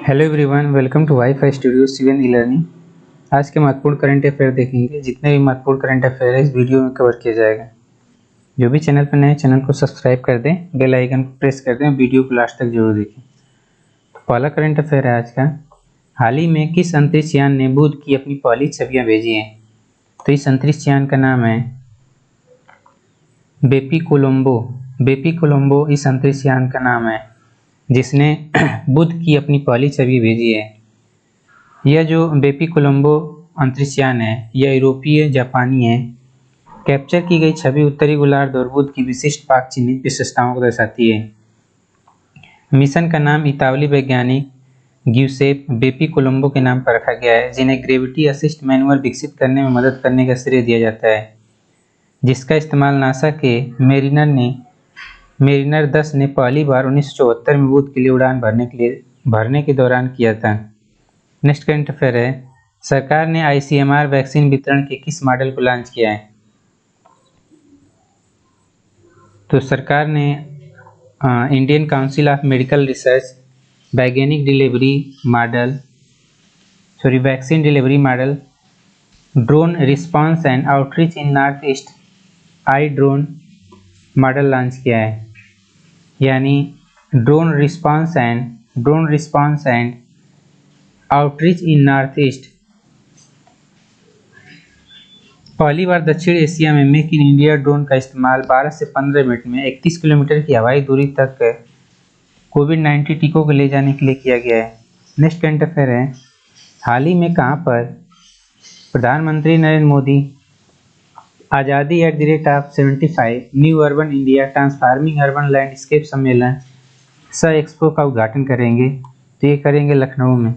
Hello everyone, welcome to WiFi Studio सीवन e learning. आज के महत्वपूर्ण करंट अफेयर देखेंगे। जितने भी महत्वपूर्ण करंट अफेयर है इस वीडियो में कवर किया जाएगा। जो भी चैनल पर नए चैनल को सब्सक्राइब कर दें, बेल आइकन को प्रेस कर दें, वीडियो को लास्ट तक जरूर देखें। तो पहला करंट अफेयर है आज का। हाल ही में किस अंतरिक्ष यान ने बुध की अपनी पहली छवियां भेजी हैं? तो इस अंतरिक्ष यान का नाम है बेपी कोलंबो। बेपी कोलंबो इस अंतरिक्ष यान का नाम है जिसने बुध की अपनी पहली छवि भेजी है। यह जो बेपी कोलंबो अंतरिक्ष यान है यह यूरोपीय जापानी है। कैप्चर की गई छवि उत्तरी गोलार्ध और बुध की विशिष्ट पाक चिन्हित विशेषताओं को दर्शाती है। मिशन का नाम इतालवी वैज्ञानिक ग्यूसेप बेपी कोलंबो के नाम पर रखा गया है, जिन्हें ग्रेविटी असिस्ट मैनुअल विकसित करने में मदद करने का श्रेय दिया जाता है, जिसका इस्तेमाल नासा के मेरिनर 10 ने पहली बार 1974 में बुध के लिए उड़ान भरने के दौरान किया था। नेक्स्ट करंट अफेयर है। सरकार ने आईसीएमआर वैक्सीन वितरण के किस मॉडल को लॉन्च किया है? तो सरकार ने Indian council of medical research vaccine delivery model, drone response and outreach in north east I drone model launch किया है। यानी drone response and outreach in north east. पहली बार दक्षिण एशिया में मेक इन इंडिया ड्रोन का इस्तेमाल 12 से 15 minute में 31 किलोमीटर की हवाई दूरी तक कोविड-19 टीकों को ले जाने के लिए किया गया है। नेक्स्ट करंट अफेयर है। हाल ही में कहां पर प्रधानमंत्री नरेंद्र मोदी आज़ादी @75 new urban India transforming urban landscape सम्मेलन सह एक्सपो का उद्घाटन करेंगे? तो ये करेंगे लखनऊ में।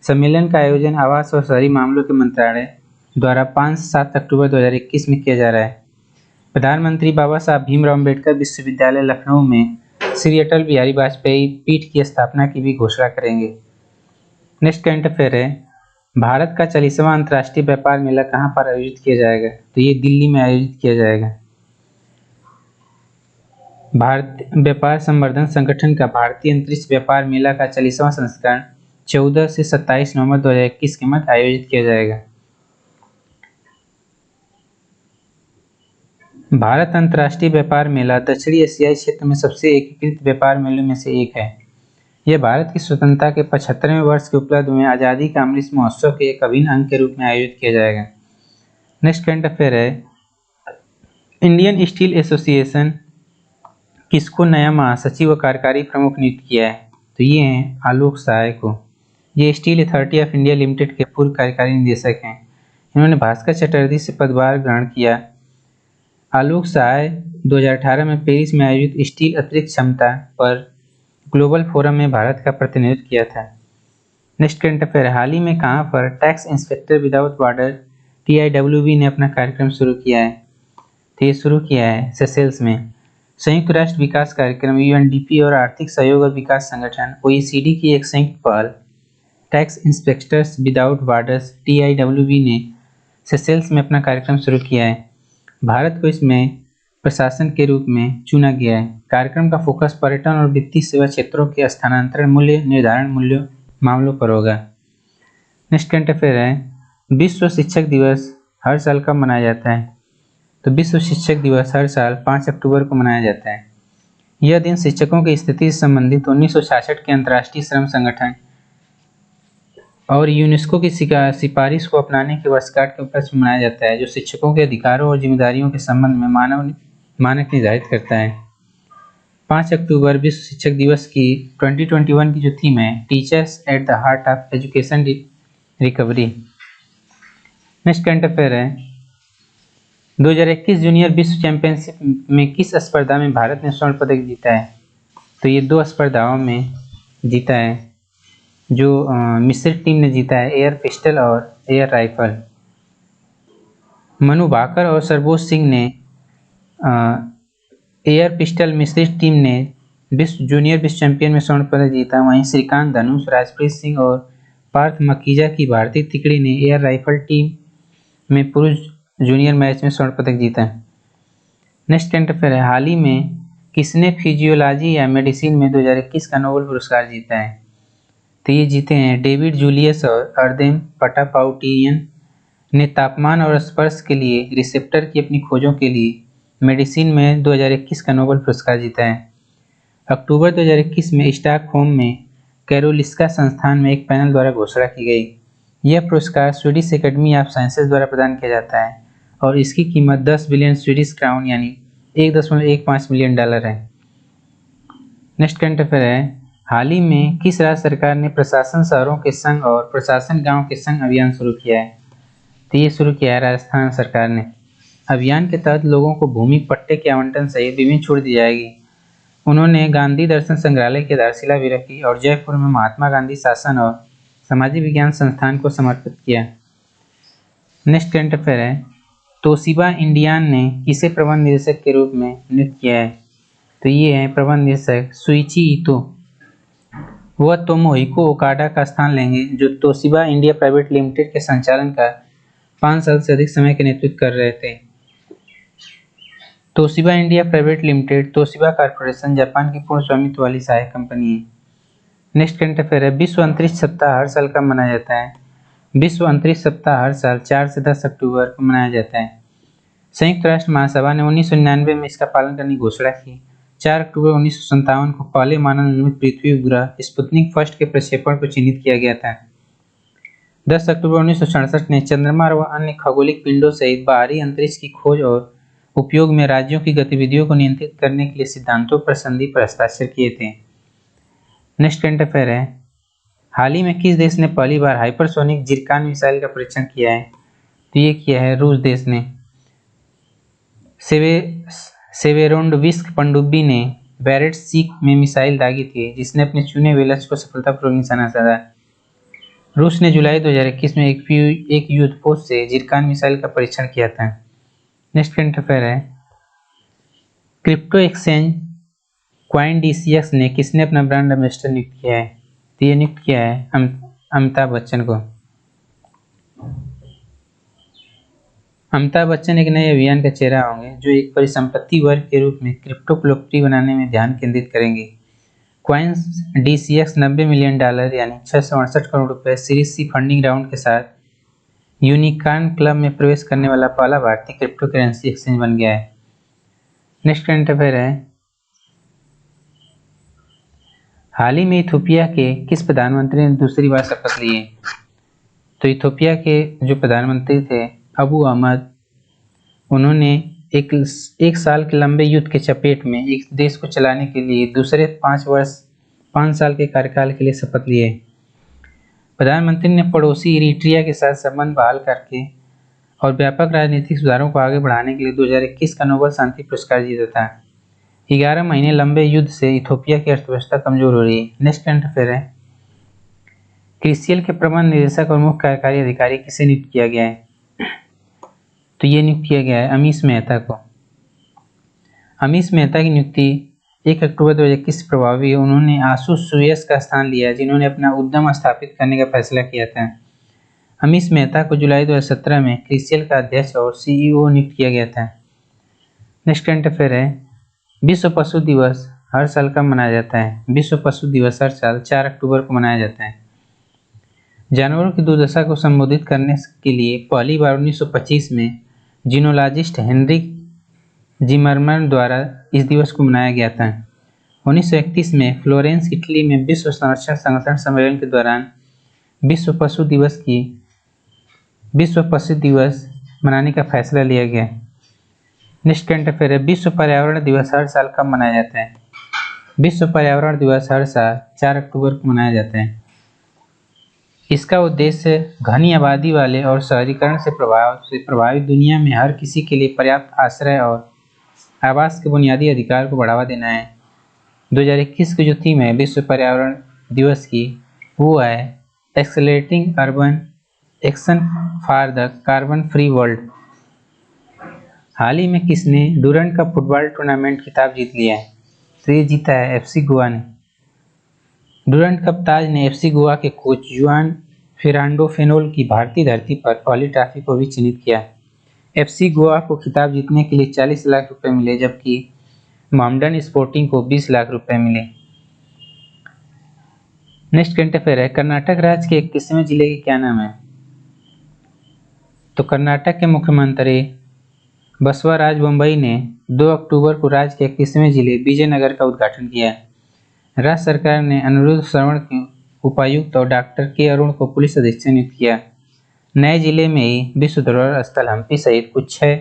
सम्मेलन का आयोजन आवास और शहरी मामलों के मंत्रालय द्वारा 5 से 7 अक्टूबर 2021 में किया जा रहा है। प्रधानमंत्री बाबा साहब भीमराव अम्बेडकर विश्वविद्यालय लखनऊ में श्री अटल बिहारी वाजपेयी पीठ की स्थापना की भी घोषणा करेंगे। नेक्स्ट करंट अफेयर है। भारत का 40वां अंतर्राष्ट्रीय व्यापार मेला कहां पर आयोजित किया जाएगा? तो ये दिल्ली में आयोजित किया जाएगा। भारत व्यापार संवर्धन संगठन का भारतीय अंतरिक्ष व्यापार मेला का 40वां संस्करण 14 से 27 नवंबर 2021 के मध्य आयोजित किया जाएगा। भारत अंतर्राष्ट्रीय व्यापार मेला दक्षिणी एशियाई क्षेत्र में सबसे एकीकृत व्यापार मेलों में से एक है। यह भारत की स्वतंत्रता के 75वें वर्ष के उपलक्ष्य में आज़ादी का अमृत महोत्सव के एक अभिन्न अंग के रूप में आयोजित किया जाएगा। नेक्स्ट करंट अफेयर है। इंडियन स्टील एसोसिएशन किसको नया महासचिव व कार्यकारी प्रमुख नियुक्त किया है? तो ये हैं आलोक सहाय को। ये steel authority of India limited के पूर्व कार्यकारी निदेशक हैं। इन्होंने भास्कर चटर्जी से पदभार ग्रहण किया। आलोक सहाय 2018 में पेरिस में आयोजित स्टील अतिरिक्त क्षमता पर ग्लोबल फोरम में भारत का प्रतिनिधित्व किया था। Next current affair. हाल ही में कहां पर tax inspector without border TIWB ने अपना कार्यक्रम शुरू किया है? तो ये शुरू किया है सेशेल्स में। संयुक्त राष्ट्र विकास कार्यक्रम UNDP और आर्थिक सहयोग और विकास संगठन OECD की एक संयुक्त पहल tax inspectors without borders TIWB ने सेशेल्स में अपना कार्यक्रम शुरू किया है। भारत को इसमें प्रशासन के रूप में चुना गया है। कार्यक्रम का फोकस पर्यटन और वित्तीय सेवा क्षेत्रों के स्थानांतरण मूल्य निर्धारण मामलों पर होगा। नेक्स्ट करंट अफेयर है। विश्व शिक्षक दिवस हर साल कब मनाया जाता है? तो विश्व शिक्षक दिवस हर साल 5 अक्टूबर को मनाया जाता है। यह दिन शिक्षकों की स्थिति से संबंधित 1966 के अंतर्राष्ट्रीय श्रम संगठन और यूनेस्को की सिफारिश को अपनाने के वर्षगांठ के उपलक्ष्य में मनाया जाता है, जो शिक्षकों के अधिकारों और जिम्मेदारियों के संबंध में मानक निर्धारित करता है। 5 अक्टूबर विश्व शिक्षक दिवस की 2021 की जो थीम है teachers at the heart of education recovery. Next current affair है। 2021 जूनियर विश्व चैंपियनशिप में किस स्पर्धा में भारत ने स्वर्ण पदक जीता है? तो ये 2 स्पर्धाओं में जीता है। जो मिश्रित टीम ने जीता है एयर पिस्टल और एयर राइफल। मनु भाकर और सरबोज सिंह ने एयर पिस्टल मिश्रित टीम ने जूनियर विश्व चैंपियन में स्वर्ण पदक जीता। वहीं श्रीकांत धनुष, राजप्रीत सिंह और पार्थ मकीजा की भारतीय तिकड़ी ने एयर राइफल टीम में पुरुष जूनियर मैच में स्वर्ण पदक जीता। नेक्स्ट करंट अफेयर है। हाल ही में किसने फिजियोलॉजी या मेडिसिन में 2021 का नोबेल पुरस्कार जीता है? तो ये जीते हैं डेविड जूलियस और अर्देम पटापाउटियन ने तापमान और स्पर्श के लिए रिसेप्टर की अपनी खोजों के लिए मेडिसिन में 2021 का नोबेल पुरस्कार जीता है। अक्टूबर 2021 में स्टॉकहोम में कैरोलिस्का संस्थान में एक पैनल द्वारा घोषणा की गई। यह पुरस्कार स्वीडिश एकेडमी ऑफ साइंसेज द्वारा प्रदान किया जाता है और इसकी कीमत 10 बिलियन स्वीडिश क्राउन यानी 1.15 मिलियन डॉलर है। नेक्स्ट करंट अफेयर है, हाल ही में किस राज्य सरकार ने प्रशासन शहरों के संघ और प्रशासन गांव के संघ अभियान शुरू किया है? तो ये शुरू किया है राजस्थान सरकार ने। अभियान के तहत लोगों को भूमि पट्टे के आवंटन सहित विभिन्न छूट दी जाएगी। उन्होंने गांधी दर्शन संग्रहालय की आधारशिला भी रखी और जयपुर में महात्मा गांधी शासन और सामाजिक विज्ञान संस्थान को समर्पित किया। नेक्स्ट करंट अफेयर है, तोशिबा इंडियान ने किसे प्रबंध निदेशक के रूप में नियुक्त किया है? तो ये है प्रबंध निदेशक सुइची इतो। वह तोमोहिको ओकाडा का स्थान लेंगे जो तोशिबा इंडिया प्राइवेट लिमिटेड के संचालन का 5 साल से अधिक समय के नेतृत्व कर रहे थे। Toshiba India private limited Toshiba corporation Japan की पूर्ण स्वामित्व वाली सहायक कंपनी है। नेक्स्ट करंट अफेयर है, विश्व अंतरिक्ष सप्ताह हर साल कब मनाया जाता है? विश्व अंतरिक्ष सप्ताह हर साल 4 से 10 अक्टूबर को मनाया जाता है। संयुक्त राष्ट्र महासभा ने 1999 में इसका पालन करने की घोषणा की। 4 अक्टूबर 1957 को पहले मानव निर्मित पृथ्वी उपग्रह स्पुतनिक फर्स्ट के प्रक्षेपण को चिन्हित किया गया था। 10 अक्टूबर 1967 ने चंद्रमा व अन्य खगोलिक पिंडों सहित बाहरी अंतरिक्ष की खोज और उपयोग में राज्यों की गतिविधियों को नियंत्रित करने के लिए सिद्धांतों पर संधि पर हस्ताक्षर किए थे। नेक्स्ट करंट अफेयर है, हाल ही में किस देश ने पहली बार हाइपरसोनिक जिरकान मिसाइल का परीक्षण किया है? तो ये किया है रूस देश ने। सेवेरोडोनेत्स्क पनडुब्बी ने बैरेट सी में मिसाइल दागी थी जिसने अपने चुने हुए लक्ष्य को सफलतापूर्वक निशाना साधा। रूस ने जुलाई 2021 में एक युद्धपोत से जिरकान मिसाइल का परीक्षण किया था। नेक्स्ट करंट अफेयर है, क्रिप्टो एक्सचेंज CoinDCX ने किसने अपना ब्रांड एम्बेसडर नियुक्त किया है? तो ये नियुक्त किया है अमिताभ बच्चन को। अमिताभ बच्चन एक नए अभियान का चेहरा होंगे जो एक परिसंपत्ति वर्ग के रूप में क्रिप्टो को लोकप्रिय बनाने में ध्यान केंद्रित करेंगे। CoinDCX 90 मिलियन डॉलर यानी 668 करोड़ रुपए सीरीज सी फंडिंग राउंड के साथ यूनिकॉर्न क्लब में प्रवेश करने वाला पहला भारतीय क्रिप्टो करेंसी एक्सचेंज बन गया है। नेक्स्ट करंट अफेयर है, हाल ही में इथियोपिया के किस प्रधानमंत्री ने दूसरी बार शपथ ली है? तो इथियोपिया के जो प्रधानमंत्री थे अबू अहमद, उन्होंने एक साल के लंबे युद्ध के चपेट में एक देश को चलाने के लिए दूसरे 5 साल के कार्यकाल के लिए शपथ लिए। प्रधानमंत्री ने पड़ोसी इरिट्रिया के साथ संबंध बहाल करके और व्यापक राजनीतिक सुधारों को आगे बढ़ाने के लिए 2021 का नोबेल शांति पुरस्कार जीता था। 11 महीने लंबे युद्ध से इथियोपिया की अर्थव्यवस्था कमजोर हो रही है। नेक्स्ट करंट अफेयर है, क्रिसियल के प्रबंध निदेशक और मुख्य कार्यकारी अधिकारी किसे नियुक्त किया गया है? तो ये नियुक्त किया गया है अमीश मेहता को। अमीश मेहता की नियुक्ति 1 अक्टूबर 2021 से प्रभावी है। उन्होंने आशु सुयस का स्थान लिया जिन्होंने अपना उद्यम स्थापित करने का फैसला किया था। अमीश मेहता को जुलाई 2017 में क्रिसियल का अध्यक्ष और CEO नियुक्त किया गया था। नेक्स्ट करंट अफेयर है, विश्व पशु दिवस हर साल कब मनाया जाता है? विश्व पशु दिवस हर साल 4 अक्टूबर को मनाया जाता है। जानवरों की दुर्दशा को संबोधित करने के लिए पहली बार 1925 में जीनोलॉजिस्ट हेनरिक जिमरमैन द्वारा इस दिवस को मनाया गया था। 1931 में फ्लोरेंस इटली में विश्व संरक्षण संगठन सम्मेलन के दौरान विश्व पशु दिवस मनाने का फैसला लिया गया। नेक्स्ट करंट अफेयर है, विश्व पर्यावरण दिवस हर साल कब मनाया जाता है? विश्व पर्यावरण दिवस हर साल 4 अक्टूबर को मनाया जाता है। इसका उद्देश्य घनी आबादी वाले और शहरीकरण से प्रभावित दुनिया में हर किसी के लिए पर्याप्त आश्रय और आवास के बुनियादी अधिकार को बढ़ावा देना है। 2021 की जो थीम है विश्व पर्यावरण दिवस की वो है accelerating urban action for the carbon free world. हाल ही में किसने डुरंड कप फुटबॉल टूर्नामेंट खिताब जीत लिया है? तो ये जीता है FC गोवा ने। डुरंड कप ताज ने FC गोवा के कोच जुआन फेरांडो फेनोल की भारतीय धरती पर पहली ट्रॉफी को भी चिन्हित किया। FC गोवा को खिताब जीतने के लिए 40 लाख रुपए मिले जबकि मोहम्मडन स्पोर्टिंग को 20 लाख रुपए मिले। नेक्स्ट करंट अफेयर है, कर्नाटक राज्य के 21वें जिले के क्या नाम है? तो कर्नाटक के मुख्यमंत्री बसवराज बोम्मई ने 2 अक्टूबर को राज्य के 21वें जिले विजयनगर का उद्घाटन किया। राज्य सरकार ने अनिरुद्ध श्रवण को उपायुक्त और डॉक्टर के अरुण को पुलिस अधीक्षक नियुक्त किया। नए जिले में ही विश्व धरोहर स्थल हम्पी सहित कुछ 6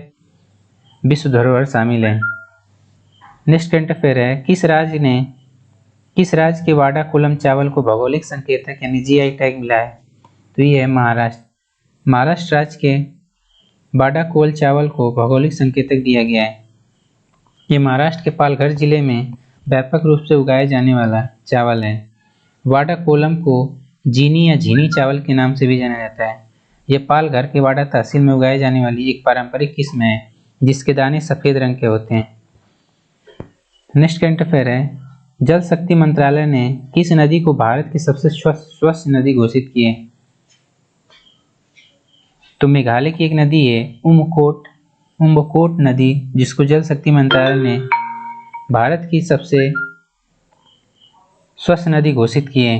विश्व धरोहर शामिल हैं। नेक्स्ट करंट अफेयर है, किस राज्य के वाडा कोलम चावल को भौगोलिक संकेतक यानी जीआई टैग मिला है? तो ये है महाराष्ट्र। महाराष्ट्र राज्य के वाडा कोल चावल को भौगोलिक संकेतक दिया गया है। ये महाराष्ट्र के पालघर जिले में व्यापक रूप से उगाए जाने वाला चावल है। वाडा कोलम को जीनी या झीनी चावल के नाम से भी जाना जाता है। यह पालघर के वाडा तहसील में उगाई जाने वाली एक पारंपरिक किस्म है जिसके दाने सफेद रंग के होते हैं। नेक्स्ट करंट अफेयर है, जल शक्ति मंत्रालय ने किस नदी को भारत की सबसे स्वच्छ नदी घोषित की है? तो मेघालय की एक नदी है उम्बकोट नदी, जिसको जल शक्ति मंत्रालय ने भारत की सबसे स्वच्छ नदी घोषित की है।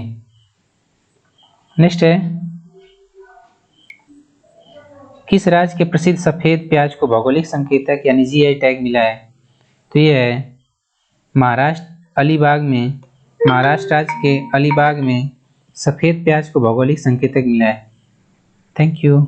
नेक्स्ट है, किस राज्य के प्रसिद्ध सफेद प्याज को भौगोलिक संकेतक यानी जीआई टैग मिला है? तो यह है महाराष्ट्र राज्य के अलीबाग में सफेद प्याज को भौगोलिक संकेतक मिला है। Thank you.